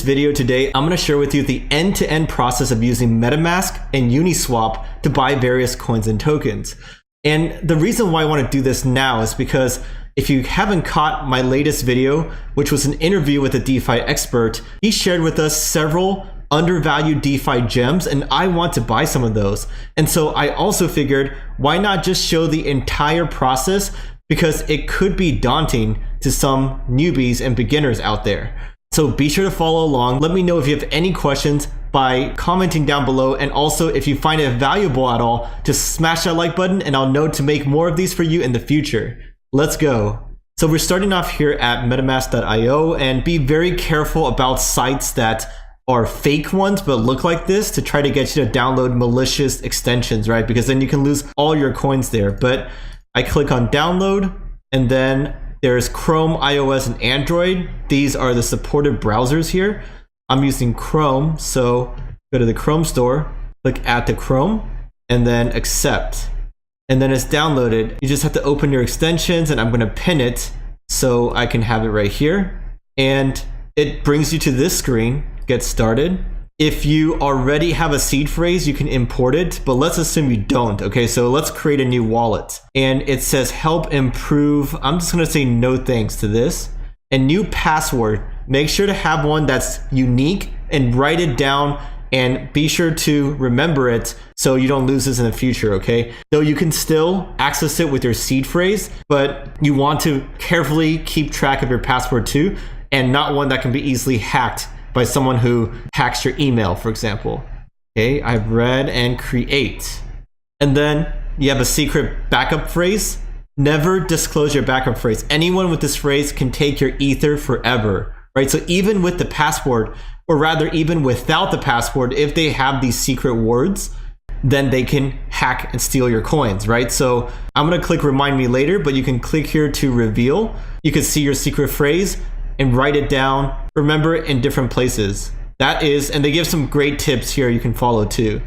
video today, I'm going to share with you the end-to-end process of using MetaMask and Uniswap to buy various coins and tokens. And the reason why I want to do this now is because if you haven't caught my latest video, which was an interview with a DeFi expert, he shared with us several undervalued DeFi gems, and I want to buy some of those. And so I also figured, why not just show the entire process, because it could be daunting to some newbies and beginners out there. So be sure to follow along. Let me know if you have any questions by commenting down below, and also if you find it valuable at all, just smash that like button and I'll know to make more of these for you in the future. Let's go. So we're starting off here at metamask.io, and be very careful about sites that are fake ones but look like this to try to get you to download malicious extensions, right? Because then you can lose all your coins there. But I click on download, and then there's Chrome, iOS, and Android. These are the supported browsers here. I'm using Chrome, so go to the Chrome store, click add to Chrome, and then accept. And then it's downloaded. You just have to open your extensions, and I'm gonna pin it so I can have it right here. And it brings you to this screen, get started. If you already have a seed phrase, you can import it, but let's assume you don't. Okay, so let's create a new wallet. And it says help improve. I'm just gonna say no thanks to this. And new password, make sure to have one that's unique and write it down, and be sure to remember it so you don't lose this in the future, okay? Though you can still access it with your seed phrase, but you want to carefully keep track of your password too, and not one that can be easily hacked by someone who hacks your email, for example. Okay, I've read and create. And then you have a secret backup phrase. Never disclose your backup phrase. Anyone with this phrase can take your ether forever, right? So even with the password, or rather even without the password, if they have these secret words, then they can hack and steal your coins, right? So I'm gonna click remind me later, but you can click here to reveal. You can see your secret phrase and write it down. Remember it in different places. That is, and they give some great tips here you can follow too.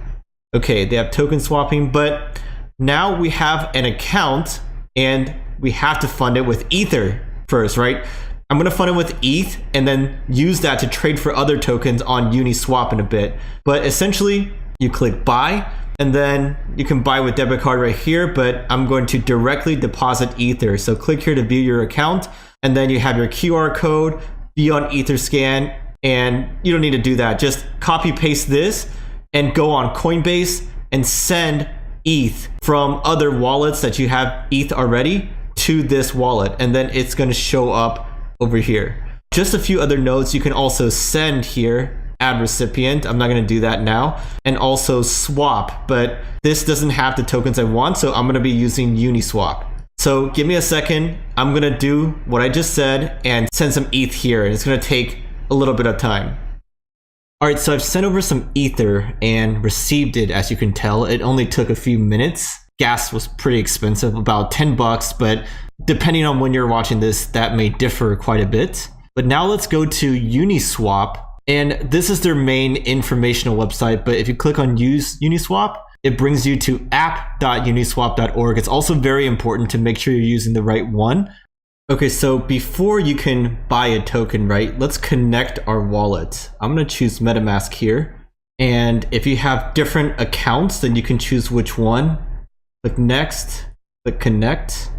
Okay, they have token swapping, but now we have an account and we have to fund it with Ether first, right? I'm gonna fund it with ETH and then use that to trade for other tokens on Uniswap in a bit. But essentially, you click buy, and then you can buy with debit card right here, but I'm going to directly deposit Ether. So click here to view your account, and then you have your QR code, be on Etherscan, and you don't need to do that. Just copy paste this and go on Coinbase and send ETH from other wallets that you have ETH already to this wallet, and then it's gonna show up over here. Just a few other notes, you can also send here, add recipient, I'm not gonna do that now, and also swap, but this doesn't have the tokens I want, so I'm gonna be using Uniswap. So give me a second, I'm gonna do what I just said and send some ETH here, and it's gonna take a little bit of time. All right, so I've sent over some Ether and received it. As you can tell, it only took a few minutes. Gas was pretty expensive, about 10 bucks, but depending on when you're watching this, that may differ quite a bit. But now let's go to Uniswap, and this is their main informational website, but if you click on use Uniswap, it brings you to app.uniswap.org. It's also very important to make sure you're using the right one. Okay, so before you can buy a token, right, let's connect our wallet. I'm gonna choose MetaMask here. And if you have different accounts, then you can choose which one. Click next, click connect.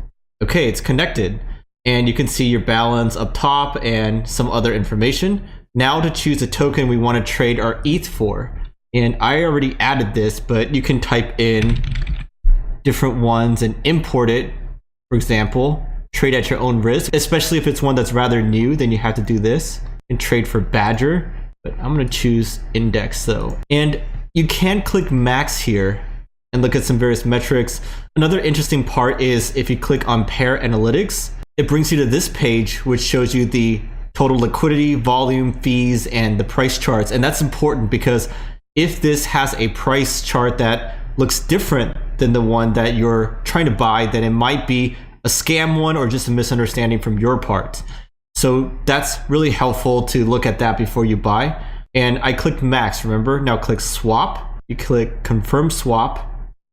Okay, it's connected. And you can see your balance up top and some other information. Now to choose a token we wanna trade our ETH for. And I already added this, but you can type in different ones and import it. For example, trade at your own risk, especially if it's one that's rather new, then you have to do this and trade for Badger. But I'm gonna choose index though. And you can click max here and look at some various metrics. Another interesting part is if you click on pair analytics, it brings you to this page, which shows you the total liquidity, volume, fees, and the price charts. And that's important because if this has a price chart that looks different than the one that you're trying to buy, then it might be a scam one or just a misunderstanding from your part. So that's really helpful to look at that before you buy. And I clicked max, remember? Now click swap. You click confirm swap,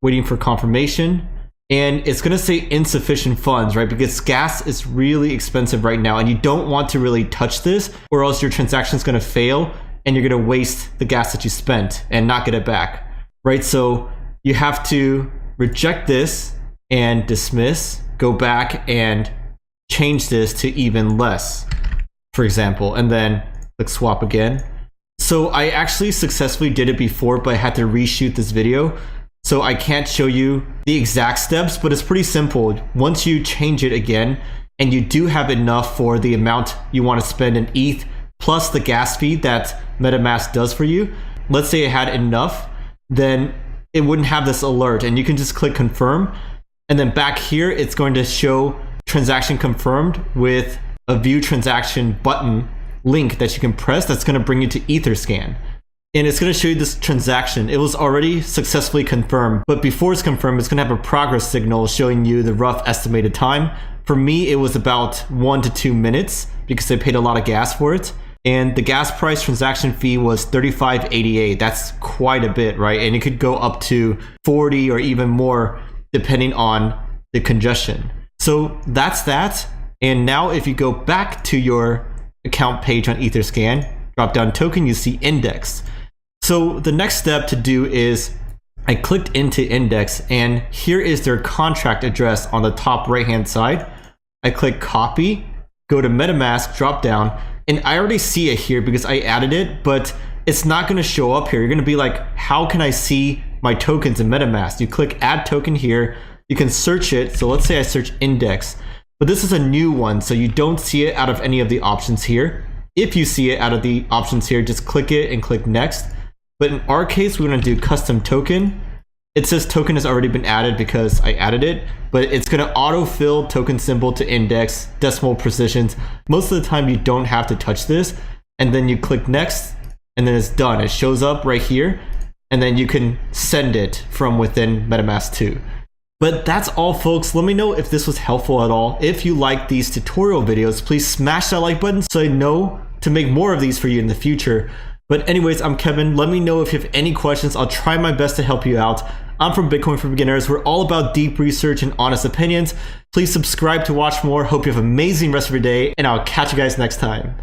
waiting for confirmation. and it's going to say insufficient funds, right? Because gas is really expensive right now, and you don't want to really touch this, or else your transaction is going to fail and you're going to waste the gas that you spent and not get it back, right? So you have to reject this and dismiss, go back and change this to even less, for example, and then click swap again. So I actually successfully did it before, but I had to reshoot this video. So I can't show you the exact steps, but it's pretty simple. Once you change it again, and you do have enough for the amount you want to spend in ETH, plus the gas fee that MetaMask does for you, let's say it had enough, then it wouldn't have this alert, and you can just click confirm. And then back here, it's going to show transaction confirmed with a view transaction button link that you can press that's going to bring you to Etherscan. And it's going to show you this transaction. It was already successfully confirmed, but before it's confirmed, it's going to have a progress signal showing you the rough estimated time. For me, it was about 1 to 2 minutes because I paid a lot of gas for it. And the gas price transaction fee was $35.88. That's quite a bit, right? And it could go up to 40 or even more depending on the congestion. So that's that. And now if you go back to your account page on Etherscan, drop down token, you see index. So the next step to do is I clicked into index, and here is their contract address on the top right hand side. I click copy, go to MetaMask, drop down, and I already see it here because I added it, but it's not going to show up here. You're going to be like, how can I see my tokens in MetaMask? You click add token here, you can search it. So let's say I search index, but this is a new one, so you don't see it out of any of the options here. If you see it out of the options here, just click it and click next. But in our case, we're going to do custom token. It says token has already been added because I added it, but it's going to autofill token symbol to index, decimal precisions. Most of the time you don't have to touch this, and then you click next, and then it's done. It shows up right here, and then you can send it from within MetaMask 2. But that's all, folks. Let me know if this was helpful at all. If you like these tutorial videos, please smash that like button so I know to make more of these for you in the future. But anyways, I'm Kevin. Let me know if you have any questions. I'll try my best to help you out. I'm from Bitcoin for Beginners. We're all about deep research and honest opinions. Please subscribe to watch more. Hope you have an amazing rest of your day, and I'll catch you guys next time.